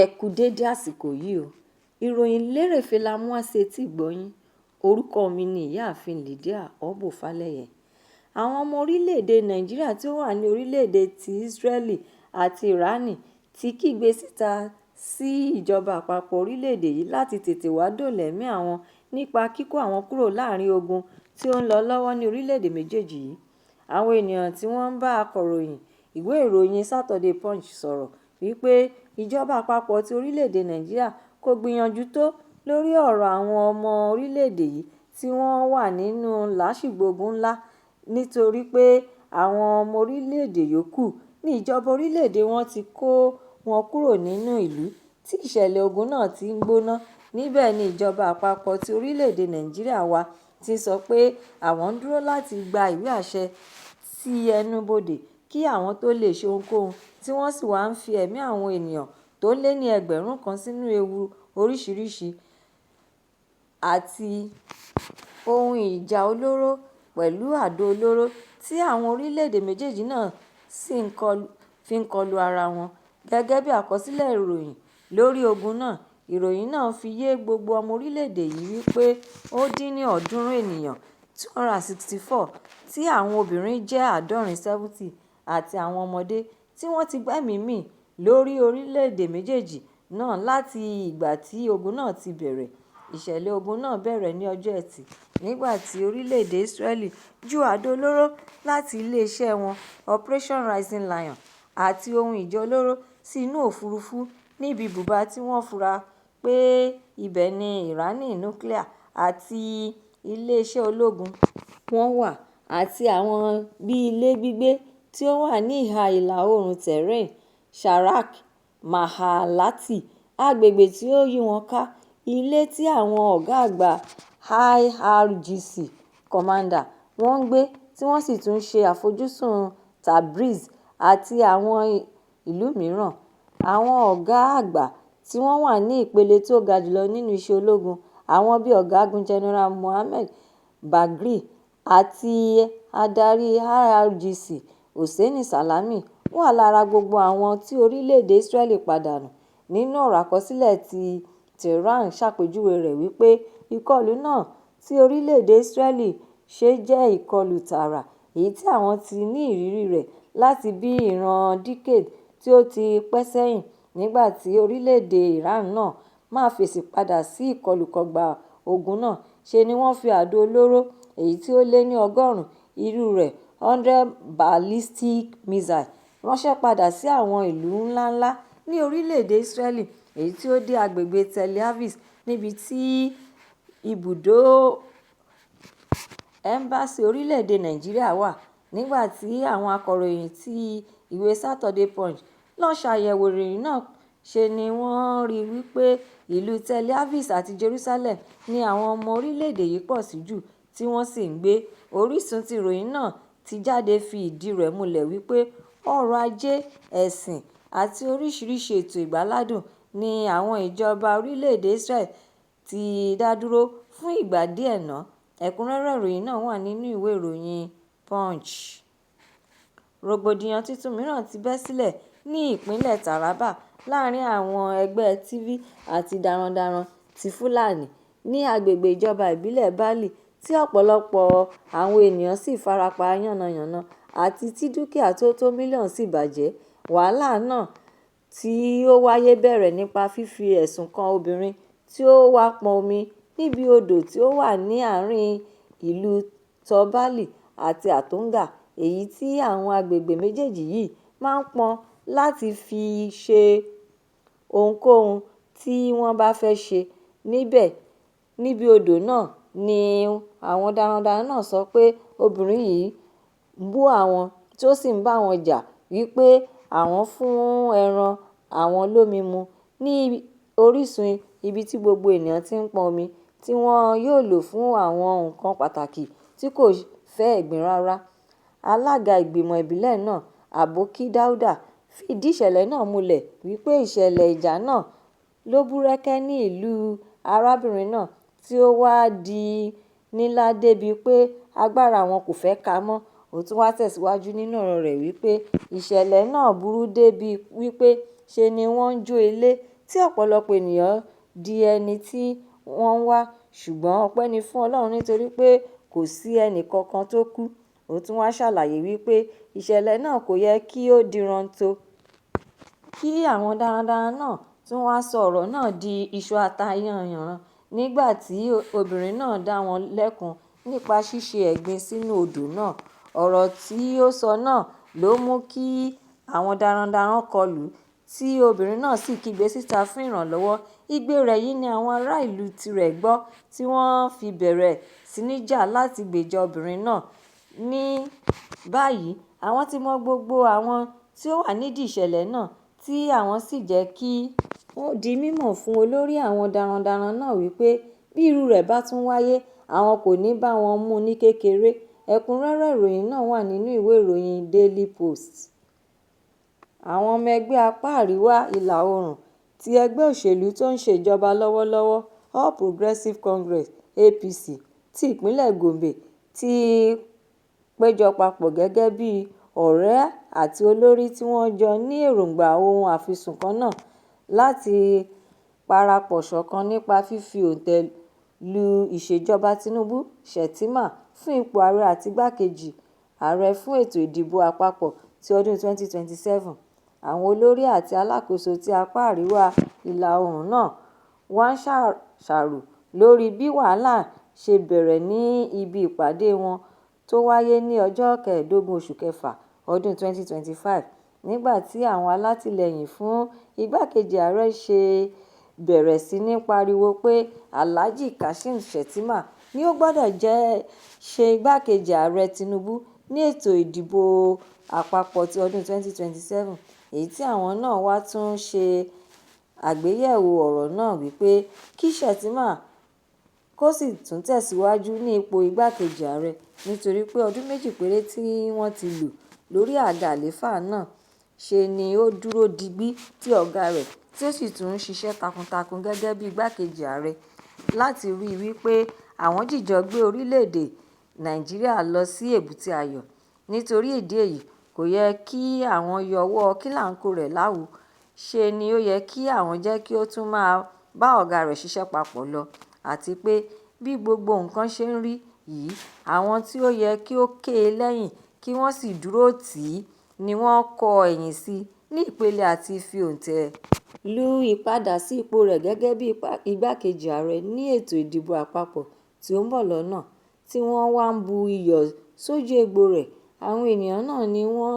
Ẹ kú dédé àsìkò yìí o. Ìròyìn lérèfé la mú wá sí etí ìgbọ́yín. Orúkọ mi ni ìyáàfin Lydia Ọbọ́fálẹ́yẹ. Àwọn ọmọ orílẹ̀-èdè Nàìjíríà tí ó wà ní orílẹ̀-èdè ti Ísírẹ́lì àti Ìránì ti kígbe síta sí ìjọba àpapọ̀ orílẹ̀-èdè yìí láti tètè wá dóòlà ẹ̀mí àwọn nípa kíkó àwọn kúrò láàrin ogun tí ó ń lọ lọ́wọ́ ní orílẹ̀-èdè méjèèjì yìí. Àwọn ènìyàn tí wọ́n ń bá akọ̀ròyìn ìwé ìròyìn Saturday Punch sọ̀rọ̀ wípé ìjọba àpapọ̀ ti orílẹ̀-èdè Nàìjíríà kò gbìyànjú tó lórí ọ̀rọ̀ àwọn ọmọ orílẹ̀-èdè yìí tí wọ́n wà nínú làásìgbò ogun ńlá, nítorí pé àwọn ọmọ orílẹ̀-èdè yòókù ní ìjọba orílẹ̀-èdè wọn ti kó wọn kúrò nínú ìlú tí ìṣẹ̀lẹ̀ ogun náà ti ń gbóná. Níbẹ̀ ni ìjọba àpapọ̀ ti orílẹ̀-èdè Nàìjíríà wa ti sọ pé àwọn ń dúró láti gba ìwé àṣẹ sí ẹnu bodè kí àwọn tó lè ṣe ohunkóhun, tí wọ́n sì wá ń fi ẹ̀mí àwọn ènìyàn tó lé ní ẹgbẹ̀rún kan sínú ewu oríṣiríṣi àti ohun ìjà olóró pẹ̀lú àdó olóró tí àwọn orílẹ̀-èdè méjèèjì náà sì fi ń kọlu ara wọn. Gẹ́gẹ́ bí àkọsílẹ̀ ìròyìn lórí ogun náà, ìròyìn náà fi yé gbogbo ọmọ orílẹ̀-èdè yìí wípé ó dín ní 300 ènìyàn 264, tí àwọn obìnrin jẹ́ 70 àti àwọn ọmọdé tí wọ́n ti gbẹ́mìí mì lórí orílẹ̀-èdè méjèèjì náà láti ìgbà tí ogun náà ti bẹ̀rẹ̀. Ìṣẹ̀lẹ̀ ogun náà bẹ̀rẹ̀ ní ọjọ́ Ẹtì nígbà tí orílẹ̀-èdè Ísírẹ́lì ju àdó olóró láti iléeṣẹ́ wọn Operation Rising Lion àti ohun ìjà olóró sí inú òfurufú níbi ibùba tí wọ́n fura pé ibẹ̀ ni ìránì núkílíà àti iléeṣẹ́ ológun wọn wà, àti àwọn bíi ilé gbígbé tí ó wà ní ìhà ìlà-oòrùn Tehran, Sharak, Mahalati, agbègbè tí ó yí wọn ká, ilé tí àwọn ọ̀gá àgbà IRGC commander wọn ń gbé, tí wọ́n sì tún ṣe àfojúsùn Tabriz àti àwọn ìlú mìíràn. Àwọn ọ̀gá àgbà tí wọ́n wà ní ìpele tó ga jùlọ nínú iṣẹ́ ológun, àwọn bíi Ọ̀gágun General Mohammed Bagheri àti adarí IRGC Hosseini Salami wà lára gbogbo àwọn tí orílẹ̀-èdè Ísírẹ́lì pàdánù. Nínú ọ̀rọ̀ àkọsílẹ̀ tí Tehran ṣàpèjúwe rẹ̀ wípé ìkọlù náà tí orílẹ̀-èdè Ísírẹ́lì ṣe jẹ́ ìkọlù tààrà èyí tí àwọn ti ní ìrírí rẹ̀ láti bí ìran decade tí ó ti pẹ́ sẹ́yìn, nígbà tí orílẹ̀-èdè Iran náà máa fèsì padà sí ìkọlùkọgbà ogun náà. Ṣe ni wọ́n fi àdó olóró èyí tí ó lé ní 100 irú rẹ̀ 100 ballistic missile ránṣẹ́ padà sí àwọn ìlú ńláńlá ní orílẹ̀-èdè Ísírẹ́lì, èyí tí ó dé agbègbè Tel Aviv níbi tí ibùdó ẹ́mbásì orílẹ̀-èdè Nàìjíríà wà. Nígbà tí àwọn akọ̀ròyìn ti ìwé Saturday Punch lọ ṣàyẹ̀wò ìròyìn náà, ṣe ni wọ́n rí wípé ìlú Tel Aviv àti Jerusalem ni àwọn ọmọ orílẹ̀-èdè yìí pọ̀ sí jù tí wọ́n sì ń gbé. Orísun tí ìròyìn náà ti jáde fi ìdí rẹ̀ múlẹ̀ wípé ọrọ̀ ajé, ẹ̀sìn àti oríṣiríṣi ètò ìgbàládùn ni àwọn ìjọba orílẹ̀-èdè Israel ti dá dúró fún ìgbà díẹ̀ ná. Ẹ̀kúnrẹ́rẹ́ ìròyìn náà wà nínú ìwé ìròyìn Punch. Rògbòdìyàn tuntun mìíràn ti bẹ́ sílẹ̀ ní ìpínlẹ̀ Taraba láàrin àwọn ẹgbẹ́ TV àti darandaran ti Fúlàní ní agbègbè ìjọba ìbílẹ̀ Bali, tí ọ̀pọ̀lọpọ̀ àwọn ènìyàn sì farapa yánnayànna àti tí dúkìá tó tó mílíọ̀nù sì bàjẹ́. Wàhálà náà tí ó wáyé bẹ̀rẹ̀ nípa fífi ẹ̀sùn kan obìnrin tí ó wá pọn omi níbi odò tí ó wà ní àárín ìlú Tobali àti Atonga, èyí tí àwọn agbègbè méjèèjì yìí máa ń pọn láti fi ṣe ohunkóhun tí wọ́n bá fẹ́ ṣe níbi odò náà. Ni àwọn darandaran náà sọ pé obìnrin yìí bú àwọn tí ó sì ń bá wọn jà wípé àwọn fún ẹran àwọn lómi mu ní orísun ibi tí gbogbo ènìyàn ti ń pọn omi tí wọn yóò lò fún àwọn nǹkan pàtàkì tí kò fẹ́ ẹ̀gbin rárá. Alága ìgbìmọ̀ ìbílẹ̀ náà, Aboki Dauda, fìdí ìṣẹ̀lẹ̀ náà múlẹ̀ wípé ìṣẹ̀lẹ̀ ìjà náà ló búrẹ́kẹ́ ní ìlú arábìnrin náà tí ó wá di ńlá débi pé agbára wọn kò fẹ́ ká mọ́. Ó tún wá tẹ̀síwájú nínú ọ̀rọ̀ rẹ̀ wípé ìṣẹ̀lẹ̀ náà burú débi wípé ṣe ni wọ́n ń jó ilé tí ọ̀pọ̀lọpọ̀ ènìyàn di ẹni tí wọ́n ń wá, ṣùgbọ́n ọpẹ́ ni fún Ọlọ́run nítorí pé kò sí ẹnì kankan tó kú. Ó tún wá ṣàlàyé wípé ìṣẹ̀lẹ̀ náà kò yẹ kí ó díranto, kí àwọn darandaran náà tún wá sọ ọ̀rọ̀ náà di iṣu ata yánran nígbà tí obìnrin náà dá wọn lẹ́kun nípa ṣíṣe ẹ̀gbin sínú odò náà. Ọ̀rọ̀ tí ó sọ náà ló mú kí àwọn darandaran kọlù ú, tí obìnrin náà sì kígbe síta fún ìrànlọ́wọ́. Igbe rẹ̀ yìí ni àwọn ará ìlú tirẹ̀ gbọ́, tí wọ́n fi bẹ̀rẹ̀ sí ní jà láti gbèjà obìnrin náà. Ní báyìí, àwọn ti mọ gbogbo àwọn tí ó wà nídìí ìṣẹ̀lẹ̀ náà, tí àwọn sì jẹ́ kí ó di mímọ̀ fún olórí àwọn darandaran náà wípé bí irú rẹ̀ bá tún wáyé, àwọn kò ní bá wọn mú ní kékeré. Ẹ̀kúnrẹ́rẹ́ ìròyìn náà wà nínú ìwé ìròyìn Daily Post. Àwọn ọmọ ẹgbẹ́ apá àríwá ìlà oòrùn ti ẹgbẹ́ òṣèlú tó ń ṣèjọba lọ́wọ́lọ́wọ́ All Progressive Congress (APC) ti ìpínlẹ̀ Gombe ti péjọ papọ̀ gẹ́gẹ́ bí ọ̀rẹ́ àti olórí tí wọ́n jọ ní èròńgbà ohun àfisùn kan náà láti parapọ̀ ṣọ̀kan nípa fífi òǹtẹ̀ lu ìṣèjọba Tinubu/Shettima fún ipò ààrẹ àti igbákejì ààrẹ fún ètò ìdìbò àpapọ̀ ti ọdún 2027. Àwọn olórí àti alákòóso ti apá àríwá ìlà oòrùn náà wá ń ṣàṣàrò lórí bí wàhálà ṣe bẹ̀rẹ̀ ní ibi ìpàdé wọn tó wáyé ní ọjọ́ 15 oṣù kẹfà ọdún 2025, nígbà tí àwọn alátìlẹyìn fún igbákejì ààrẹ ṣe bẹ̀rẹ̀ sí ní pariwo pé Alhaji Kashim Shettima ni ó gbọ́dọ̀ ṣe igbákejì ààrẹ Tinubu ní ètò ìdìbò àpapọ̀ ti ọdún 2027. Èyí tí àwọn náà wá tún ṣe àgbéyẹ̀wò ọ̀rọ̀ náà wípé kí Shettima kó sì tún tẹ̀síwájú ní ipò igbákejì ààrẹ nítorí pé ọdún 2 péré tí wọ́n ti lò lórí àga àlééfà náà ṣe ni ó dúró digbí tí ọ̀gá rẹ̀ tí ó sì tún ń ṣiṣẹ́ takuntakun gẹ́gẹ́ bí igbákejì ààrẹ láti rí i wípé àwọn jìjọ gbé orílẹ̀-èdè Nàìjíríà lọ sí èbúté ayọ̀. Nítorí ìdí èyí, kò yẹ kí àwọn yọ ọwọ́ kílàńkò rẹ̀ láwo. Ṣe ni ó yẹ kí àwọn jẹ́ kí ó tún máa bá ọ̀gá rẹ̀ ṣiṣẹ́ papọ̀ lọ, àti pé bí gbogbo nǹkan ṣe ń rí yìí, àwọn tí ó yẹ kí ó ké e lẹ́yìn kí wọ́n sì dúró tì í ni wọ́n kọ ẹ̀yìn sí ní ìpele àti fi òǹtẹ̀ lu ìpadà sí ipò rẹ̀ gẹ́gẹ́ bí igbákejì ààrẹ ní ètò ìdìbò àpapọ̀ tí ó ń bọ̀ lọ́nà, tí wọ́n wá ń bu iyọ̀ sójú egbò rẹ̀. Àwọn ènìyàn náà ni wọ́n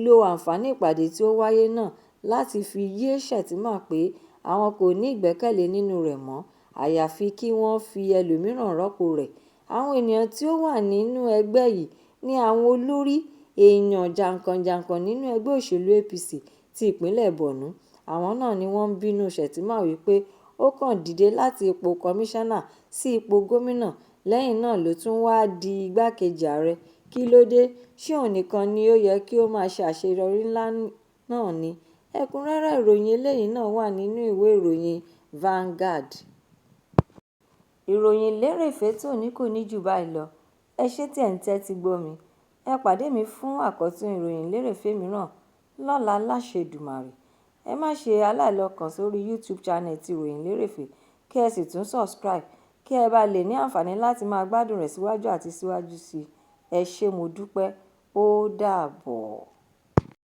lo àǹfààní ìpàdé tí ó wáyé náà láti fi yé Shettima pé àwọn kò ní ìgbẹ́kẹ̀lé nínú rẹ̀ mọ́, àyàfi kí wọ́n fi ẹlòmíràn rọ́pò rẹ̀. Àwọn ènìyàn tí ó wà nínú ẹgbẹ́ yìí ni àwọn olórí èèyàn jàǹkàn-jàǹkàn nínú ẹgbẹ́ òṣèlú APC ti ìpínlẹ̀ Borno. Àwọn náà ni wọ́n ń bínú Shettima wípé ó kàn dìde láti ipò kọmíṣánná sí ipò gómìnà, lẹ́yìn náà ló tún wá di igbákejì ààrẹ. Kí ló dé? Ṣé òun nìkan ni ó yẹ kí ó máa ṣe àṣeyọrí ńlá náà ni? Ẹ̀kúnrẹ́rẹ́ ìròyìn eléyìí náà wà nínú ìwé ìròyìn Vanguard. Ìròyìn Lerefe Toni kò ní jù báyìí lọ. Ẹ ṣé tí ẹ̀ ń tẹ́tí gbọ́ mi. Ẹ pàdé mi fún àkọ́tún ìròyìn Lerefe mìíràn lọ́la láṣẹ Èdùmàrè. Ẹ má ṣe aláìlọ́kàn sórí YouTube channel ti Ìròyìn Lerefe, kí ẹ sì tún subscribe kí ẹ bá lè ní àǹfààní láti máa gbádùn rẹ̀ síwájú àti síwájú sí i. Ẹ ṣé mo dúpẹ́. Ó dàbọ̀.